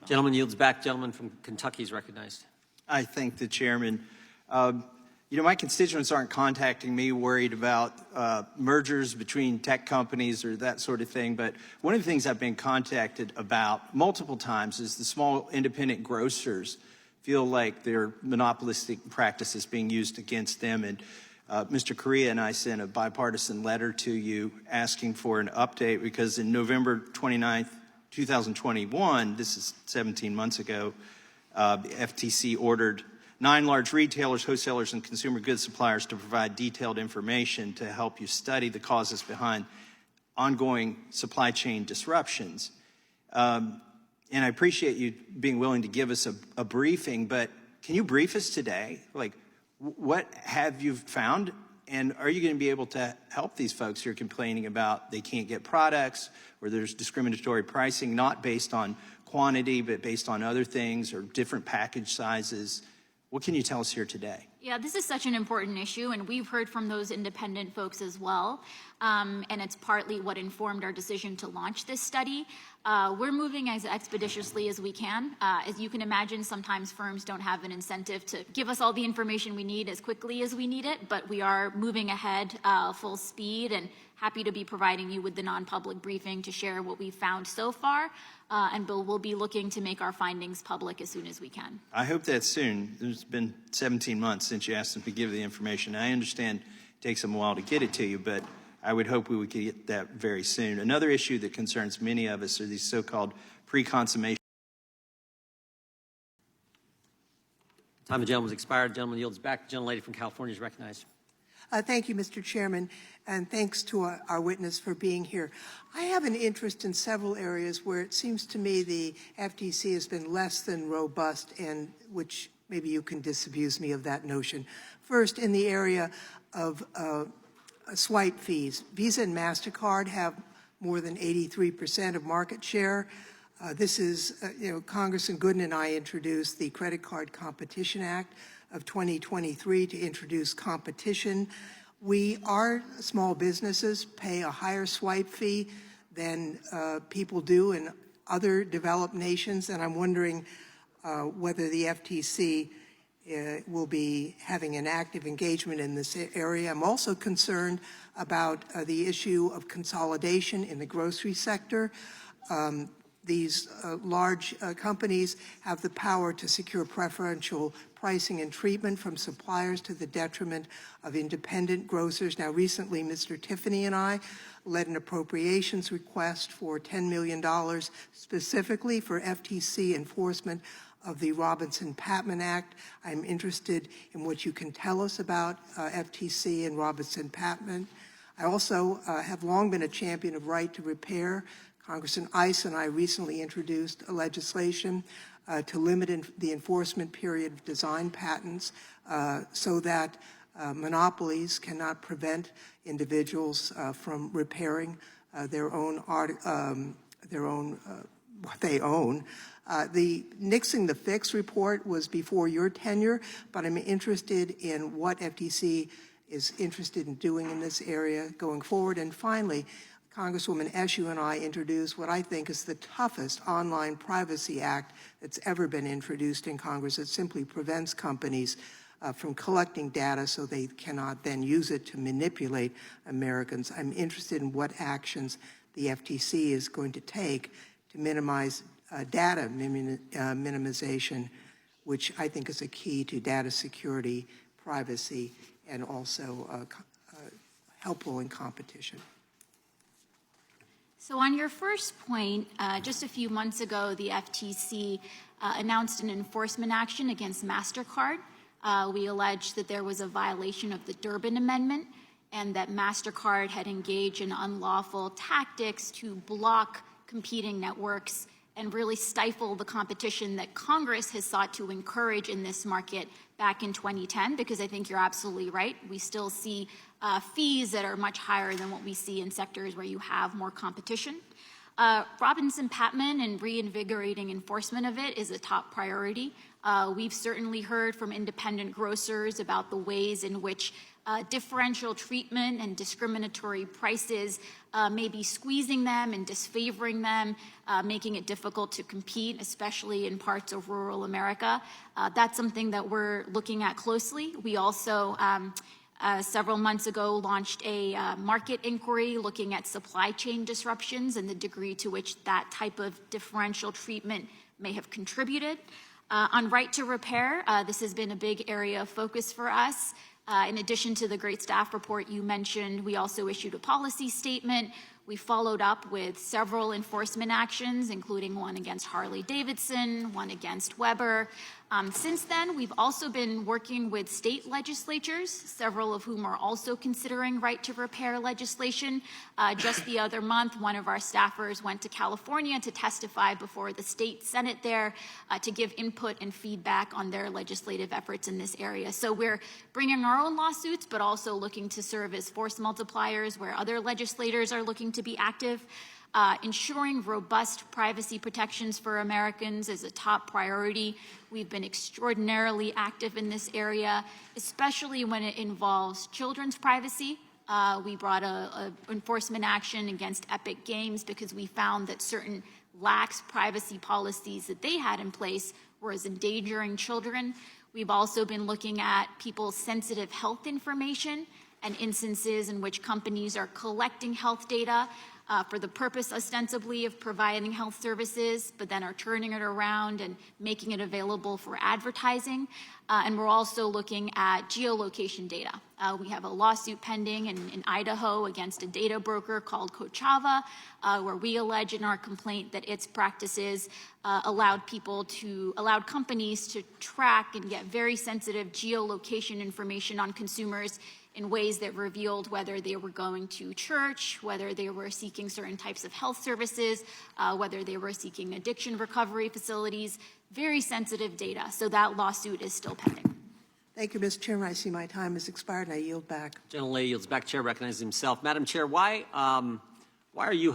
Gentleman yields back. Gentleman from Kentucky is recognized. I thank the chairman. You know, my constituents aren't contacting me worried about mergers between tech companies or that sort of thing, but one of the things I've been contacted about multiple times is the small independent grocers feel like their monopolistic practices being used against them. And Mr. Correa and I sent a bipartisan letter to you asking for an update because in November 29th, 2021, this is 17 months ago, the FTC ordered 9 large retailers, wholesalers, and consumer goods suppliers to provide detailed information to help you study the causes behind ongoing supply chain disruptions. And I appreciate you being willing to give us a briefing, but can you brief us today? Like, what have you found? And are you going to be able to help these folks who are complaining about they can't get products or there's discriminatory pricing, not based on quantity, but based on other things or different package sizes? What can you tell us here today? Yeah, this is such an important issue, and we've heard from those independent folks as well, and it's partly what informed our decision to launch this study. We're moving as expeditiously as we can. As you can imagine, sometimes firms don't have an incentive to give us all the information we need as quickly as we need it, but we are moving ahead full speed and happy to be providing you with the non-public briefing to share what we've found so far, and we'll be looking to make our findings public as soon as we can. I hope that's soon. There's been 17 months since you asked them to give the information. I understand it takes them a while to get it to you, but I would hope we would get that very soon. Another issue that concerns many of us are these so-called pre-consummation. Time of the gentleman has expired. Gentleman yields back. The gentlelady from California is recognized. Thank you, Mr. Chairman, and thanks to our witness for being here. I have an interest in several areas where it seems to me the FTC has been less than robust, and which maybe you can disabuse me of that notion. First, in the area of swipe fees. Visa and MasterCard have more than 83% of market share. This is, Congressman Gooden and I introduced the Credit Card Competition Act of 2023 to introduce competition. Our small businesses pay a higher swipe fee than people do in other developed nations, and I'm wondering whether the FTC will be having an active engagement in this area. I'm also concerned about the issue of consolidation in the grocery sector. These large companies have the power to secure preferential pricing and treatment from suppliers to the detriment of independent grocers. Now, recently, Mr. Tiffany and I led an appropriations request for $10 million specifically for FTC enforcement of the Robinson-Patman Act. I'm interested in what you can tell us about FTC and Robinson-Patman. I also have long been a champion of right to repair. Congressman Ice and I recently introduced a legislation to limit the enforcement period of design patents so that monopolies cannot prevent individuals from repairing their own what they own. The Nixing the Fix report was before your tenure, but I'm interested in what FTC is interested in doing in this area going forward. And finally, Congresswoman Eshoo and I introduced what I think is the toughest online privacy act that's ever been introduced in Congress. It simply prevents companies from collecting data so they cannot then use it to manipulate Americans. I'm interested in what actions the FTC is going to take to minimize data minimization, which I think is a key to data security, privacy, and also helpful in competition. So on your first point, just a few months ago, the FTC announced an enforcement action against MasterCard. We alleged that there was a violation of the Durbin Amendment and that MasterCard had engaged in unlawful tactics to block competing networks and really stifle the competition that Congress has sought to encourage in this market back in 2010, because I think you're absolutely right. We still see fees that are much higher than what we see in sectors where you have more competition. Robinson-Patman and reinvigorating enforcement of it is a top priority. We've certainly heard from independent grocers about the ways in which differential treatment and discriminatory prices may be squeezing them and disfavoring them, making it difficult to compete, especially in parts of rural America. That's something that we're looking at closely. We also several months ago launched a market inquiry looking at supply chain disruptions and the degree to which that type of differential treatment may have contributed. On right to repair, this has been a big area of focus for us. In addition to the great staff report you mentioned, we also issued a policy statement. We followed up with several enforcement actions, including one against Harley-Davidson, one against Weber. Since then, we've also been working with state legislatures, several of whom are also considering right to repair legislation. Just the other month, one of our staffers went to California to testify before the state Senate there to give input and feedback on their legislative efforts in this area. So we're bringing our own lawsuits, but also looking to serve as force multipliers where other legislators are looking to be active. Ensuring robust privacy protections for Americans is a top priority. We've been extraordinarily active in this area, especially when it involves children's privacy. We brought a enforcement action against Epic Games because we found that certain lax privacy policies that they had in place were endangering children. We've also been looking at people's sensitive health information and instances in which companies are collecting health data for the purpose ostensibly of providing health services, but then are turning it around and making it available for advertising. And we're also looking at geolocation data. We have a lawsuit pending in Idaho against a data broker called Kochava, where we allege in our complaint that its practices allowed companies to track and get very sensitive geolocation information on consumers in ways that revealed whether they were going to church, whether they were seeking certain types of health services, whether they were seeking addiction recovery facilities, very sensitive data. So that lawsuit is still pending. Thank you, Mr. Chairman. I see my time has expired, and I yield back. Gentlelady yields back. Chair recognizes himself. Madam Chair, why are you